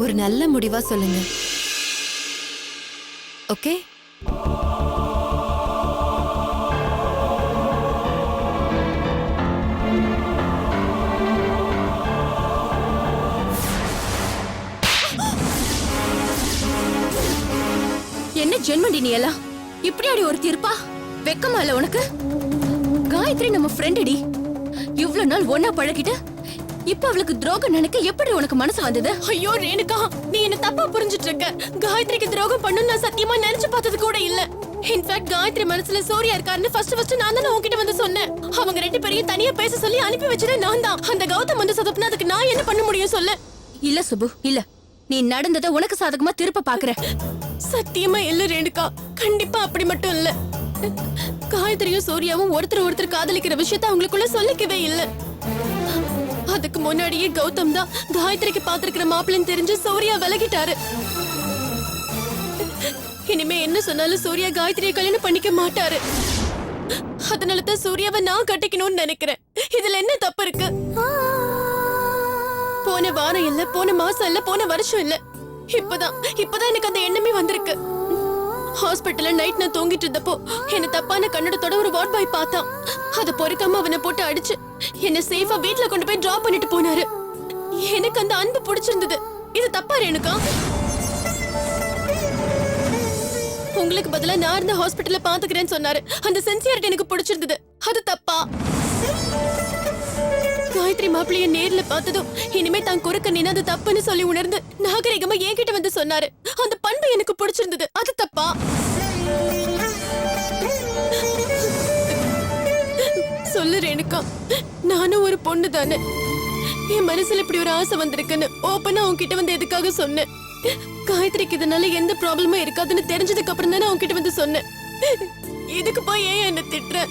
ஒரு நல்ல முடிவா சொல்லுங்க. ஓகே? என்ன ஜென்மடி நீ எல்லாம் இப்படி அடி ஒரு தீர்ப்பா? வெக்கமா இல்ல உனக்கு? காயத்ரி நம்ம ஃப்ரெண்டடி. இவ்வளவு நாள் ஒன்னா பழகிட்டு இப்ப அவளுக்கு துரோகம் நினைக்க எப்படி உனக்கு மனசு வந்தது? ஐயோ ரேணுகா, நீ என்ன தப்பா புரிஞ்சிட்டு இருக்க. காயத்ரிக்கு துரோகம் பண்ணணும் நான் சத்தியமா நினைச்சு பார்த்தது கூட இல்ல. இன்ஃபேக்ட் காயத்ரி மனசுல சூர்யா இருக்காருன்னு ஃபர்ஸ்ட் நான் தானே உன்கிட்ட வந்து சொன்னேன். அவங்க ரெண்டு பேரையும் தனியா பேச சொல்லி அனுப்பி வச்சதே நான் தான். அந்த கௌதம் வந்து சொதப்புனா அதுக்கு நான் என்ன பண்ண முடியும் சொல்லு? இல்ல சுபு, இல்ல. நீ நடந்ததை உனக்கு சாதகமா திருப்ப பாக்குற. சத்தியமா இல்ல ரேணுகா, கண்டிப்பா அப்படி மட்டும் இல்ல. காயத்ரியும் சூர்யாவும் ஒருத்தர் காதலிக்கிற விஷயத்த அவங்களுக்குள்ள சொல்லிக்கவே இல்ல. அதுக்கு முன்னாடியே கௌதம் தான் காயத்ரிக்கு பாத்திருக்கிற மாப்பிள்ளைன்னு தெரிஞ்சு சூர்யா விலகிட்டாரு. இனிமே என்ன சொன்னாலும் சூர்யா காயத்ரியை கல்யாணம் பண்ணிக்க மாட்டாரு. அதனாலதான் சூர்யாவை நான் கட்டிக்கணும்னு நினைக்கிறேன். இதுல என்ன தப்பு இருக்கு? போன வாரம் இல்ல, போன மாசம் இல்ல, போன வருஷம் இல்ல, இப்பதான் எனக்கு அந்த எண்ணமே வந்திருக்கு. ஹாஸ்பிட்டல்ல நைட் நான் தூங்கிட்டு இருந்தப்போ என்ன தப்பான கண்ணோட்டத்தோட ஒரு வார்ட் பாய் பார்த்தான். அத பொறுக்காம அவனை போட்டு அடிச்சு என்ன சேஃபா வீட்ல கொண்டு போய் டிராப் பண்ணிட்டு போனாரு. எனக்கு அந்த அன்பு பிடிச்சிருந்தது. இது தப்பா ரேணுகா? உங்களுக்கு பதிலா நான் இருந்த ஹாஸ்பிட்டல்ல பாத்துக்கிறேன்னு சொன்னாரு. அந்த சின்சியாரிட்டி எனக்கு பிடிச்சிருந்தது. அது தப்பா? காயத்ரி மாப்பிளைய நேர்ல பார்த்ததும் இனிமே தான் குறுக்க நின்னு அது தப்புன்னு சொல்லி உணர்ந்து நாகரிகமா என்கிட்ட வந்து சொன்னாரு. அந்த பண்பு எனக்கு பிடிச்சிருந்தது. அது தப்பா? சொல்லு ரேணுகா, நானும் ஒரு பொண்ணு தானே. என் மனசுல இப்படி ஒரு ஆசை வந்திருக்குன்னு ஓப்பனா உன்கிட்ட வந்து எதுக்காக சொன்னேன்? காயத்ரிக்கு இதனால எந்த ப்ராப்ளமும் இருக்காதுன்னு தெரிஞ்சதுக்கு அப்புறம் தானே உன்கிட்ட வந்து சொன்னேன். இதுக்கு போய் ஏன் என்ன திட்டுற?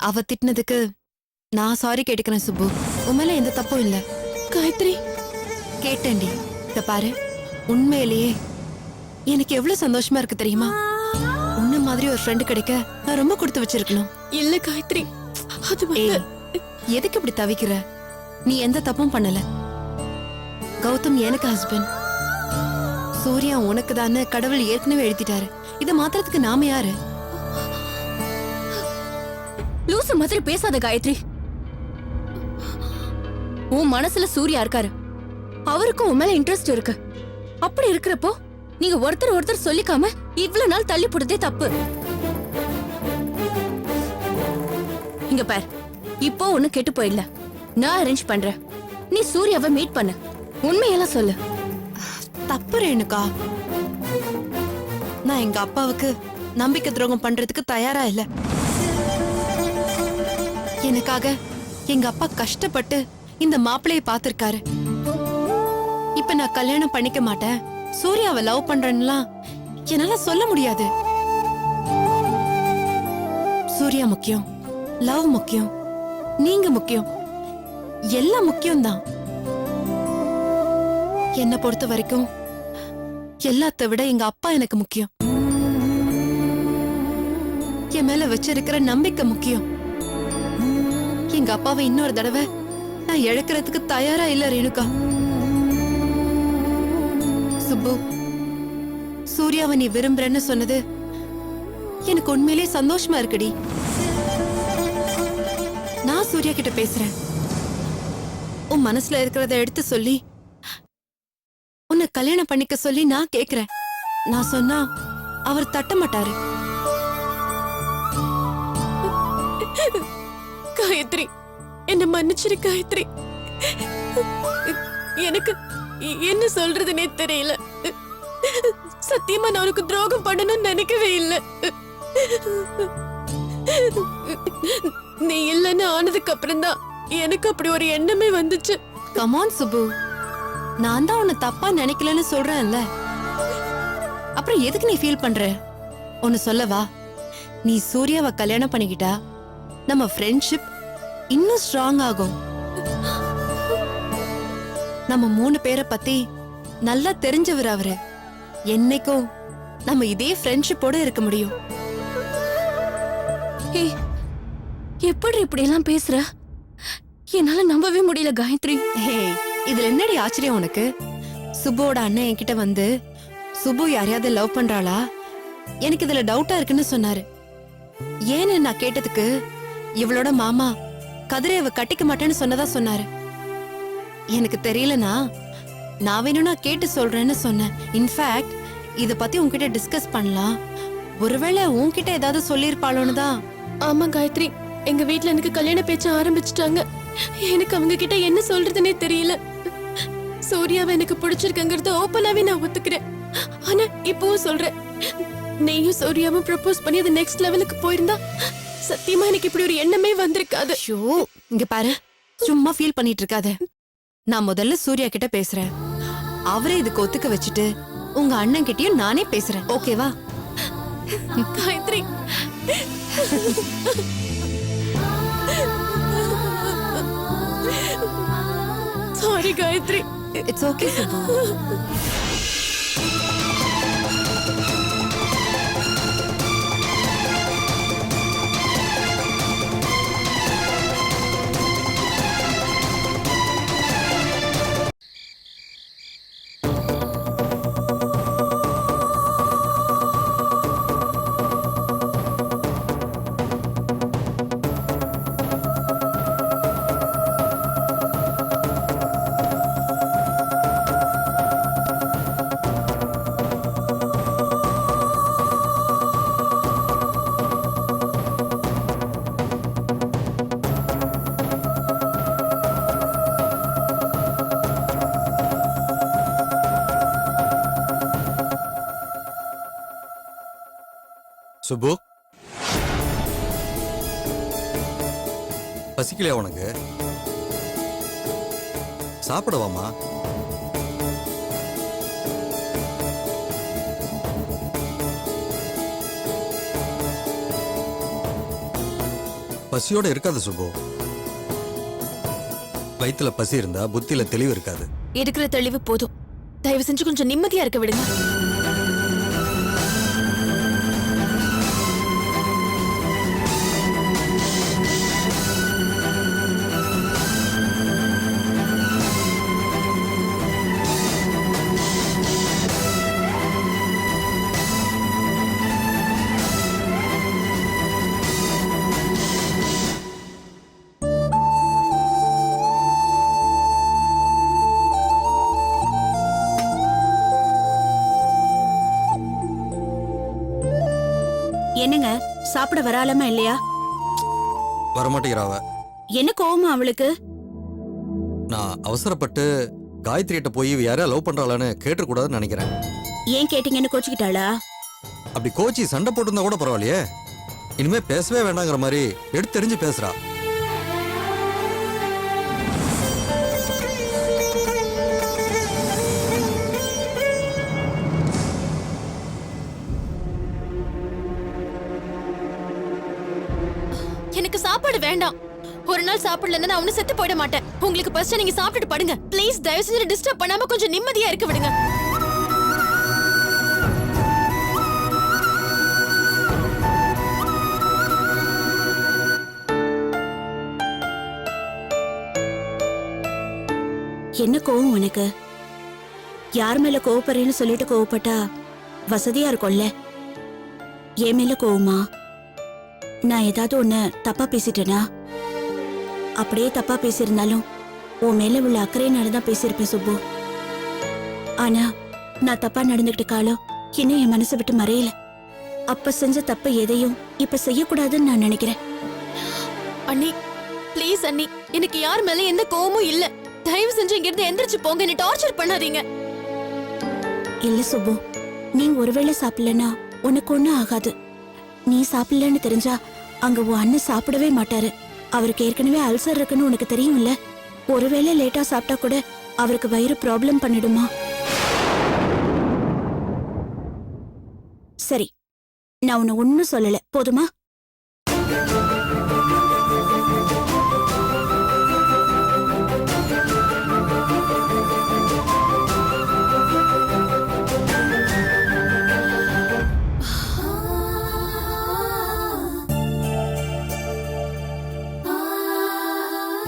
அவ திட்டினதுக்கு நான் சாரி கேட்டுக்கிறேன் சுப்பு. உண்மையில எந்த தப்பும் இல்ல. காயத்ரி, கேட்டேன்டி. இத பாரு, உண்மையிலேயே எனக்கு எவ்வளவு சந்தோஷமா இருக்கு தெரியுமா? உன்ன மாதிரி ஒரு ஃப்ரெண்ட் கிடைக்க நான் ரொம்ப கொடுத்து வச்சிருக்கணும். இல்ல காயத்ரி, அது எதுக்கு இப்படி தவிக்கிற? நீ எந்த தப்பும் பண்ணல. கௌதம் எனக்கு ஹஸ்பண்ட், சூர்யா உனக்கு தானே கடவுள் ஏற்கனவே எழுதிட்டாரு. இத மாத்திரத்துக்கு நாம யாரு? லூசு மாதிரி பேசாத காயத்ரி. உன் மனசுல சூர்யா இருக்காரு. அவருக்கும் உன் மேல இன்ட்ரெஸ்ட் இருக்கு. அப்படி இருக்கிறப்போ நீங்க ஒருத்தர் சொல்லிக்காம இவ்வளவு நாள் தள்ளி போடுறதே தப்பு. இங்க பார், இப்போ ஒண்ணு கெட்டு போயிடல. நான் அரேஞ்ச் பண்றேன். நீ சூர்யாவை மீட் பண்ணு. உண்மையெல்லாம் சொல்லு. தப்பு ரேணுகா. நான் எங்க அப்பாவுக்கு நம்பிக்கை துரோகம் பண்றதுக்கு தயாரா இல்ல. எனக்காக எங்க அப்பா கஷ்டப்பட்டு இந்த மாப்பிளைய பாத்திருக்காரு. இப்ப நான் கல்யாணம் பண்ணிக்க மாட்டேன், சூர்யாவை லவ் பண்றேன்னுலாம் என்னால சொல்ல முடியாது. சூர்யா முக்கியம், லவ் முக்கியம், நீங்க முக்கியம், எல்லாம் முக்கியம் தான். என்ன பொறுத்த வரைக்கும் எல்லாத்த விட எங்க அப்பா எனக்கு முக்கியம். என் மேல வச்சிருக்கிற நம்பிக்கை முக்கியம். எங்க அப்பாவை இன்னொரு தடவை நான் இழக்கிறதுக்கு தயாரா இல்ல ரேணுகா. சுப்பு, சூர்யாவை நீ விரும்புறன்னு சொன்னது எனக்கு உண்மையிலே சந்தோஷமா இருக்குடி. நான் சூர்யா கிட்ட பேசுறேன். உன் மனசுல இருக்கிறத எடுத்து சொல்லி உன்னை கல்யாணம் பண்ணிக்க சொல்லி நான் கேக்குறேன். நான் சொன்னா அவர் தட்ட மாட்டாரு. காயத்ரி, என்ன மன்னிச்சிரு காயத்ரி. எனக்கு என்ன சொல்றதுனே தெரியல. சத்தியமா நான் உனக்கு துரோகம் பண்ணணும்னு நினைக்கவே இல்லை. நீ இல்லைன்னு ஆனதுக்கு அப்புறம் தான் எனக்கு அப்படி ஒரு எண்ணமே வந்துச்சு. கமான் சுப்பு, நான் தான் உன்னை தப்பா நினைக்கலன்னு சொல்றேன்ல, அப்புறம் எதுக்கு நீ ஃபீல் பண்ற? ஒன்னு சொல்லவா, நீ சூர்யாவை கல்யாணம் பண்ணிக்கிட்டா நம்ம ஃப்ரெண்ட்ஷிப் இன்னும் ஸ்ட்ராங் ஆகும். நம்ம 3 பேரை பத்தி நல்லா தெரிஞ்சவர் அவரு. என்னைக்கும் நம்ம இதே ஃப்ரெண்ட்ஷிப்போட இருக்க முடியும். ஏய், எப்படி இப்படி எல்லாம் பேசுற? என்னால நம்பவே முடியல காயத்ரி. ஹே, இதுல என்னடி ஆச்சரியம் உனக்கு? சுப்புவோட அண்ணன் என்கிட்ட வந்து சுப்பு யாரையாவது லவ் பண்றாளா, எனக்கு இதுல டவுட்டா இருக்குன்னு சொன்னாரு. ஏன்னு நான் கேட்டதுக்கு இவளோட மாமா கதிரையவ கட்டிக்க மாட்டேன்னு சொன்னதா சொன்னாரு. எனக்கு தெரியலனா நான் வேணும்னா கேட்டு சொல்றேன்னு சொன்னேன். இன்ஃபேக்ட் இத பத்தி உன்கிட்ட டிஸ்கஸ் பண்ணலாம், ஒருவேளை உன்கிட்ட ஏதாவது சொல்லிருப்பாளோன்னு தான். ஆமா காயத்ரி, எங்க வீட்ல எனக்கு கல்யாண பேச்ச ஆரம்பிச்சிட்டாங்க. எனக்கு அவங்க கிட்ட என்ன சொல்றதுன்னே தெரியல. சூர்யாவை எனக்கு பிடிச்சிருக்குங்கிறத ஓப்பனாவே நான் ஒத்துக்கிறேன். ஆனா இப்பவும் சொல்றேன், நீயும் சூர்யாவும் ப்ரப்போஸ் பண்ணி அது நெக்ஸ்ட் லெவலுக்கு போயிருந்தா சத்தியமா எனக்கு இப்படி ஒரு எண்ணமே வந்திருக்காது. ஐயோ, இங்க பாரு, சும்மா ஃபீல் பண்ணிட்டு இருக்காத. நான் முதல்ல சூர்யா கிட்ட பேசுறேன், அவரே இதுக்கு ஒத்துக்க வச்சுட்டு உங்க அண்ணன் கிட்டயும் நானே பேசுறேன். ஓகேவா? Gayathri, sorry Gayathri. It's okay Subbu. Subbu, பசிக்கலையா உனக்கு? சாப்பிடவாமா? பசியோட இருக்காது சுப்பு. வயித்துல பசி இருந்தா புத்தியில தெளிவு இருக்காது. இருக்கிற தெளிவு போதும், தயவு செஞ்சு கொஞ்சம் நிம்மதியா இருக்க விடுங்க. என்னங்க சாப்பிட வராலமா இல்லையா? வரமாட்டேங்கிறாவ. என்ன கோவமா அவளுக்கு? நான் அவசரப்பட்டு காயத்ரிகிட்ட போய் யாரையா லவ் பண்றாளான்னு கேட்டுக்கூடாதுன்னு நினைக்கிறேன். ஏன் கேட்டீங்கன்னு கோச்சுக்கிட்டாளா? அப்படி கோச்சி சண்டை போட்டிருந்தா கூட பரவாயில்லையே, இனிமே பேசவே வேண்டாங்கிற மாதிரி எடுத்து தெரிஞ்சு பேசுறா. எனக்கு சாப்பாடு வேண்டாம். ஒரு நாள் சாப்பிடலன்னா நான் ஒன்னும் செத்து போயிட மாட்டேன். உங்களுக்கு பஸ்ட் நீங்க சாப்பிட்டுட்டு படுங்க ப்ளீஸ். தயவு செஞ்சு டிஸ்டர்ப் பண்ணாம கொஞ்சம் நிம்மதியா இருக்க விடுங்க. என்ன கோவம் உனக்கு? யார் மேல கோவப்படுறேன்னு சொல்லிட்டு கோவப்பட்டா வசதியா இருக்கும்ல. என் மேல கோவமா? நான் ஏதாவது ஒண்ணு தப்பா பேசிட்டேனா? அப்படியே தப்பா பேசியிருந்தாலும் உன் மேல உள்ள அக்கறையினாலதான் பேசியிருப்பேன் சுப்பு. ஆனா நான் தப்பா நடந்துகிட்ட காலம் இன்னும் என் மனசை விட்டு மறையல. அப்ப செஞ்ச தப்ப எதையும் இப்ப செய்யக்கூடாதுன்னு நான் நினைக்கிறேன். அண்ணி ப்ளீஸ் அண்ணி, எனக்கு யார் மேல எந்த கோவமும் இல்ல. தயவு செஞ்சு இங்க இருந்து எந்திரிச்சு போங்க, என்ன டார்ச்சர் பண்ணாதீங்க. இல்ல சுப்பு, நீ ஒருவேளை சாப்பிடலன்னா உனக்கு ஒண்ணும் ஆகாது. நீ சாப்பிடலன்னு தெரிஞ்சா அங்க உன் அண்ணன் சாப்பிடவே மாட்டாரு. அவருக்கு ஏற்கனவே அல்சர் இருக்குன்னு உனக்கு தெரியும்ல. ஒருவேளை லேட்டா சாப்பிட்டா கூட அவருக்கு வயிறு ப்ராப்ளம் பண்ணிடுமா? சரி, நான் உன்னை ஒன்னும் சொல்லல, போதுமா?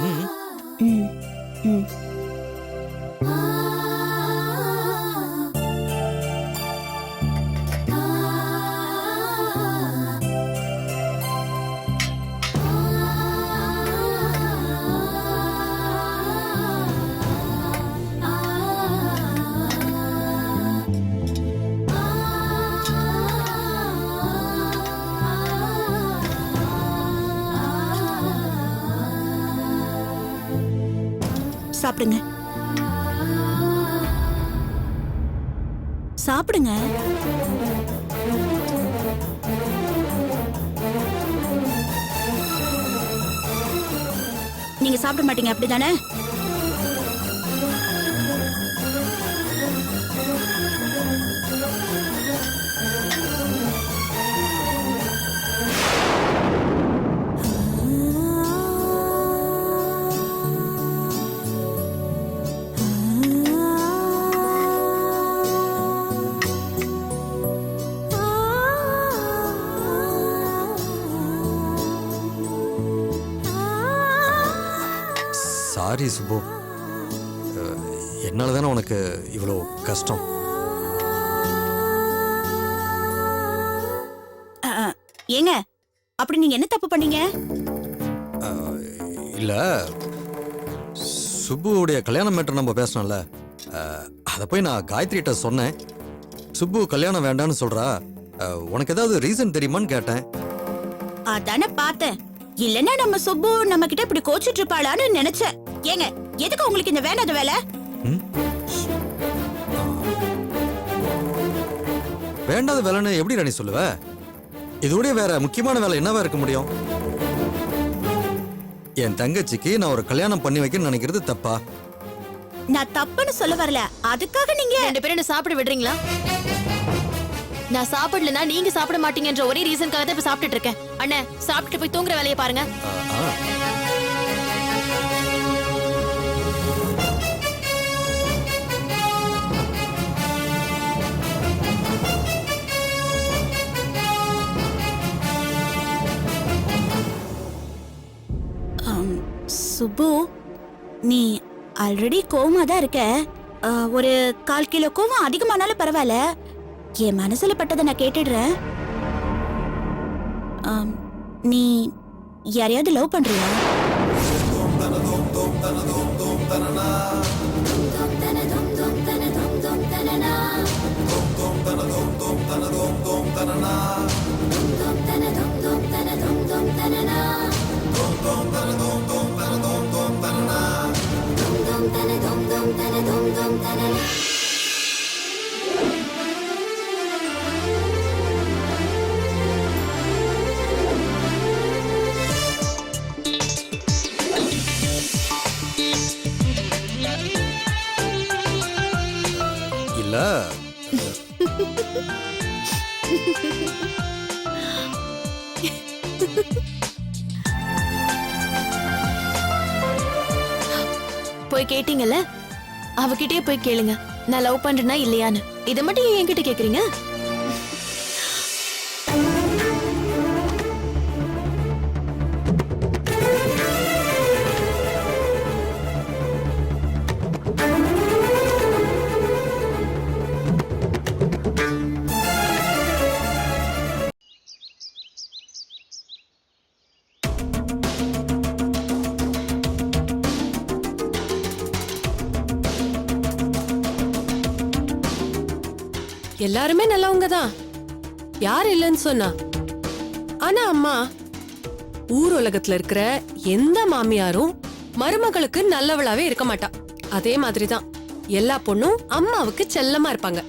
ம். ம், ம். சாப்பிடுங்க, சாப்பிடுங்க. நீங்க சாப்பிட மாட்டீங்க அப்படிதானே? சாரி சுப்பு, என்னால தானே உனக்கு இவ்வளோ கஷ்டம். ஏங்க, அப்படி நீங்க என்ன தப்பு பண்ணீங்க? இல்ல, சுப்புவுடைய கல்யாணம் மேட்டர் நம்ம பேசணும்ல, அதை போய் நான் காயத்ரிகிட்ட சொன்னேன். சுப்பு கல்யாணம் வேண்டான்னு சொல்றா. உனக்கு ஏதாவது ரீசன் தெரியுமான்னு கேட்டேன். அதானே பார்த்தேன். இல்லன்னா நம்ம சுப்பு நம்ம கிட்ட இப்படி கோச்சிட்டு இருப்பாளான்னு நினைச்சேன். ஏங்க, எதுக்கு உங்களுக்கு இந்த வேண்டாத வேலை? ம்? வேண்டாத வேலைன்னு எப்படி ராணி சொல்லுவ? இதோட வேற முக்கியமான வேலை என்னவா இருக்க முடியும்? என் தங்கச்சிக்கு நான் ஒரு கல்யாணம் பண்ணி வைக்கணும்னு நினைக்கிறது தப்பா? நான் தப்புன்னு சொல்ல வரல. அதுக்காக நீங்க 2 பேரும் என்ன சாப்பிட விடுறீங்களா? நான் சாப்பிடலனா நீங்க சாப்பிட மாட்டீங்கன்ற ஒரே ரீசன்காக தான் இப்ப சாப்பிட்டுட்டு இருக்கேன். அண்ணே, சாப்பிட்டு போய் தூங்குற வேலையை பாருங்க. ஆ. சுப்பு, நீ ஆல்ரெடி கோவமா தான் இருக்க. ஒரு 1/4 கிலோ கோவம் அதிகமானாலும் பரவாயில்ல. என் மனசுல பட்டதை நான் கேட்டுடுறேன். நீ யாரையாவது லவ் பண்றியா? இல்ல, போய் கேட்டீங்கல்ல, அவகிட்டயே போய் கேளுங்க, நான் லவ் பண்றேனா இல்லையான்னு. இதை மட்டும் ஏன் என்கிட்ட கேக்குறீங்க? எல்லாருமே நல்லவங்க தான், யார் இல்லைன்னு சொன்னா? ஆனா அம்மா, ஊர் உலகத்துல இருக்கிற எந்த மாமியாரும் மருமகளுக்கு நல்லவளாவே இருக்க மாட்டா. அதே மாதிரிதான் எல்லா பொண்ணும் அம்மாவுக்கு செல்லமா இருப்பாங்க.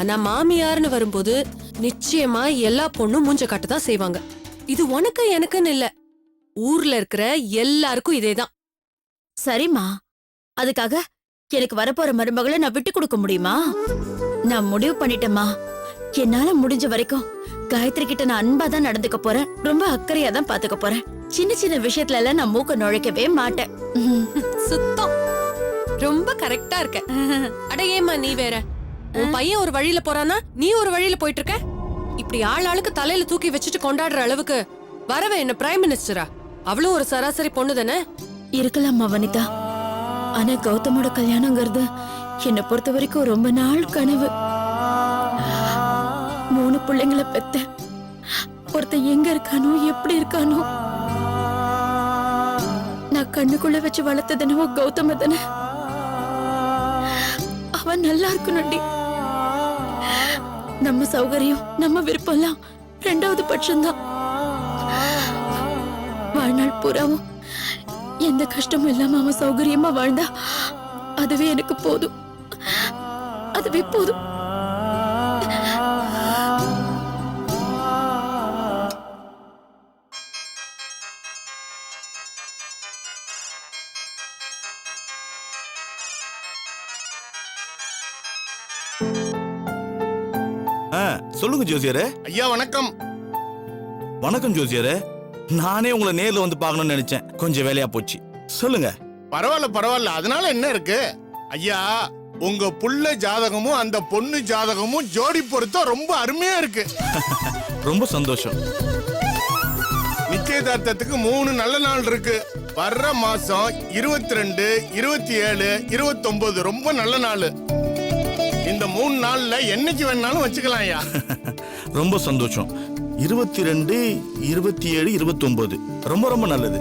ஆனா மாமியார்னு வரும்போது நிச்சயமா எல்லா பொண்ணும் மூஞ்ச காட்டதான் செய்வாங்க. இது உனக்கு எனக்குன்னு இல்ல, ஊர்ல இருக்கிற எல்லாருக்கும் இதேதான். சரிம்மா, அதுக்காக எனக்கு வரப்போற மருமகளை நான் விட்டு கொடுக்க முடியுமா? நான் முடிவு பண்ணிட்டேம்மா. என்னால முடிஞ்ச வரைக்கும் காயத்ரி கிட்ட நான் அன்பா தான் நடந்துக்க போறேன். ரொம்ப அக்கறையா தான் பாத்துக்க போறேன். சின்ன சின்ன விஷயத்துல எல்லாம் நான் மூக்க நுழைக்கவே மாட்டேன். சுத்தம். ரொம்ப கரெக்டா இருக்க. அட ஏமா நீ வேற? உன் பையன் ஒரு வழியில போறானா, நீ ஒரு வழியில போயிட்டு இருக்க. இப்படி ஆளுக்கு தலையில தூக்கி வச்சுட்டு கொண்டாடுற அளவுக்கு வரவ என்ன பிரைம் மினிஸ்டரா? அவளும் ஒரு சராசரி பொண்ணு தானே. இருக்கலாமா வனிதா, ஆனா கௌதமோட கல்யாணங்கிறது என்னை பொறுத்த வரைக்கும் ரொம்ப நாள் கனவு. 3 பிள்ளைங்களை பெத்த ஒருத்தன் எங்க இருக்கானோ, எப்படி இருக்கானோ. நான் கண்ணுக்குள்ள வச்சு வளர்த்ததுனவோ கௌதம தானே. அவன் நல்லா இருக்கணும்டி. நம்ம சௌகரியம், நம்ம விருப்பம் எல்லாம் 2வது பட்சம்தான். வாழ்நாள் பூராவும் எந்த கஷ்டமும் இல்லாம அவன் சௌகரியமா வாழ்ந்தா அதுவே எனக்கு போதும். அதுவே போதும். சொல்லுங்க ஜோசியரே. ஐயா வணக்கம். வணக்கம் ஜோசியரே. நானே உங்களை நேர்ல வந்து பார்க்கணும்னு நினைச்சேன், கொஞ்சம் வேலையா போச்சு. சொல்லுங்க. பரவாயில்ல பரவாயில்ல, அதனால என்ன இருக்கு ஐயா. உங்க புள்ள ஜாதகமும் அந்த பொண்ணு ஜாதகமும் ஜோடி பொருத்தம் ரொம்ப அருமையா இருக்கு. ரொம்ப சந்தோஷம். நிச்சயதார்த்தத்துக்கு 3 நல்ல நாள் இருக்கு. வர்ற மாசம் 22, 27, 29 ரொம்ப நல்ல நாள். இந்த 3 நாள்ல என்னைக்கு வேணாலும் வச்சுக்கலாம் ஐயா. ரொம்ப சந்தோஷம். 22, 27, 29 ரொம்ப ரொம்ப நல்லது.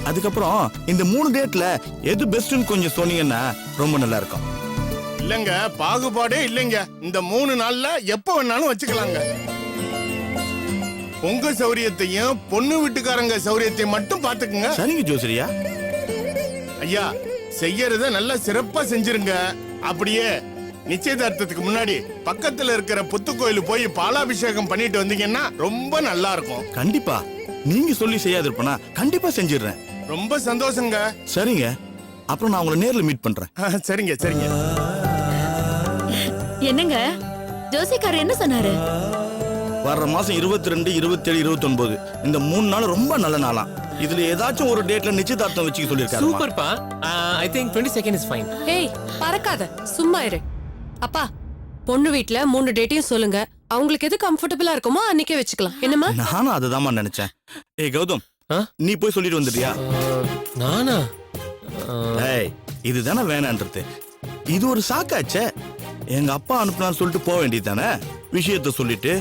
அதுக்கப்புறம் இந்த 3 டேட்ல எது பெஸ்ட்னு கொஞ்சம் சொன்னீங்கன்னா ரொம்ப நல்லா இருக்கும். இல்லங்க, பாகுபாடே இல்லைங்க. இந்த 3 நாள்ல எப்ப வேணாலும் வச்சுக்கலாங்க. உங்க சௌரியத்தையும் பொண்ணு வீட்டுக்காரங்க சௌரியத்தையும் மட்டும் பாத்துக்குங்க. சரிங்க ஜோசிரியா. ஐயா, செய்யறத நல்லா சிறப்பா செஞ்சிருங்க. அப்படியே நிச்சயதார்த்தத்துக்கு முன்னாடி பக்கத்துல இருக்கிற புத்து கோயில் போய் பாலாபிஷேகம் பண்ணிட்டு வந்தீங்கன்னா ரொம்ப நல்லா இருக்கும். கண்டிப்பா. நீங்க சொல்லி செய்யாது இருப்பனா கண்டிப்பா செஞ்சிடுறேன். ரொம்ப சந்தோஷங்க. சரிங்க. அப்புறம் நான் உங்களை நேர்ல மீட் பண்றேன். சரிங்க சரிங்க. என்னங்க ஜோசிக்காரர் என்ன சொன்னாரு? வர்ற மாசம் 22, 27, 29 இந்த 3 நாள் ரொம்ப நல்ல நாளாம். இதுல ஏதாச்சும் ஒரு டேட்ல நிச்சயதார்த்தம் வச்சுக்க சொல்லிருக்காரு. சூப்பர்ப்பா. I think 22nd is fine. ஏய் பறக்காத, சும்மா இரு. அப்பா, பொண்ணு வீட்ல 3 டேட்டையும் சொல்லுங்க. அவங்களுக்கு எது கம்ஃபர்டபிளா இருக்குமோ அன்னைக்கே வச்சுக்கலாம். என்னமா? நானும் அதுதாம்மா நினைச்சேன். ஏய் கௌதம், நீ போய் சொல்லிட்டு வந்துட்டியா? நானா? ஏய், இதுதானே வேணான்றது. இது ஒரு சாக்காச்சே. எங்க அப்பா அனுப்புனான்னு சொல்லிட்டு போக வேண்டியதானே. விஷயத்த சொல்லிட்டு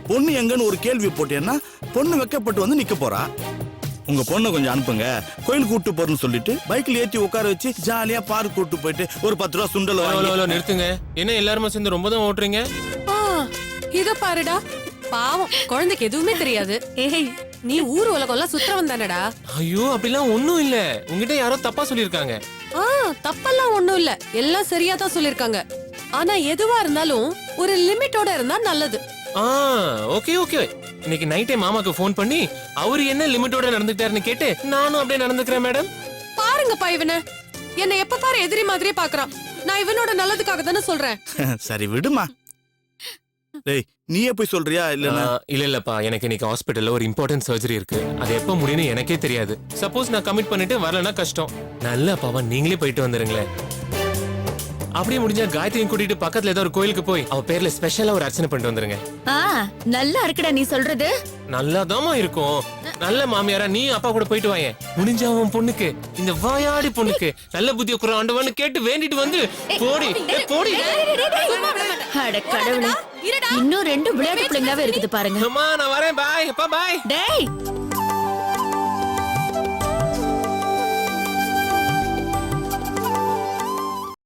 பொண்ணு எங்கன்னு ஒரு கேள்வி போட்டேன்னா பொண்ணு வெக்கப்பட்டு வந்து நிக்க போறா. உங்க பொண்ணை கொஞ்சம் அனுப்புங்க, கோயில் கூட்டு போறேன்னு சொல்லிட்டு பைக்ல ஏத்தி உட்கார வச்சு ஜாலியா பார்க் கூட்டு போயிட்டு ஒரு 10 ரூபா சுண்டல் வாங்கி. நிறுத்துங்க. என்ன எல்லாருமே சேர்ந்து ரொம்ப தான் ஓட்டுறீங்க? இத பாருடா, பாவம் குழந்தைக்கு எதுவுமே தெரியாது. ஏய், நீ ஊர் உலகம்லாம் சுத்தவன் தானடா. ஐயோ, அப்படிலாம் ஒண்ணும் இல்ல. உங்ககிட்ட யாரோ தப்பா சொல்லிருக்காங்க. தப்பெல்லாம் ஒண்ணும் இல்ல, எல்லாம் சரியா தான் சொல்லிருக்காங்க. ஆனா எதுவா இருந்தாலும் ஒரு லிமிட்டோட இருந்தா நல்லது. Okay okay. இன்னைக்கு நைட்டே மாமாக்கு ஃபோன் பண்ணி அவரு என்ன லிமிட்டோட நடந்துட்டாருன்னு கேட்டு நானும் அப்படியே நடந்துக்கிறேன் மேடம். பாருங்கப்பா இவனை, என்ன எப்ப பாரு எதிரி மாதிரியே பாக்குறான். நான் இவனோட நல்லதுக்காக தானே சொல்றேன். சரி விடுமா. டேய், நீயே போய் சொல்றியா? இல்லப்பா, எனக்கு இன்னைக்கு ஹாஸ்பிட்டல்ல ஒரு இம்பார்ட்டன்ட் சர்ஜரி இருக்கு. அது எப்ப முடியும்னு எனக்கே தெரியாது. சப்போஸ் நான் கமிட் பண்ணிட்டு வரலன்னா கஷ்டம். நல்ல பாவா, நீங்களே போயிட்டு வந்துருங்களேன். அப்படியே முடிஞ்சா காயத்ரியும் கூட்டிட்டு பக்கத்துல ஏதோ ஒரு கோயிலுக்கு போய் அவ பேர்ல ஸ்பெஷலா ஒரு அர்ச்சனை பண்ணிட்டு வந்துருங்க. நல்லா இருக்குடா நீ சொல்றது. நல்லாதாமா இருக்கும். நல்ல மாமியாரா நீ அப்பா கூட போயிட்டு வாங்க. முடிஞ்சா உன் பொண்ணுக்கு, இந்த வாயாடி பொண்ணுக்கு நல்ல புத்திய குற ஆண்டவன்னு கேட்டு வேண்டிட்டு வந்து போடி போடி. அட கடவுளே, இன்னும் 2 விளையாட்டு பிள்ளைங்களாவே இருக்குது பாருங்க. அம்மா நான் வரேன். பாய் அப்பா பாய். டேய்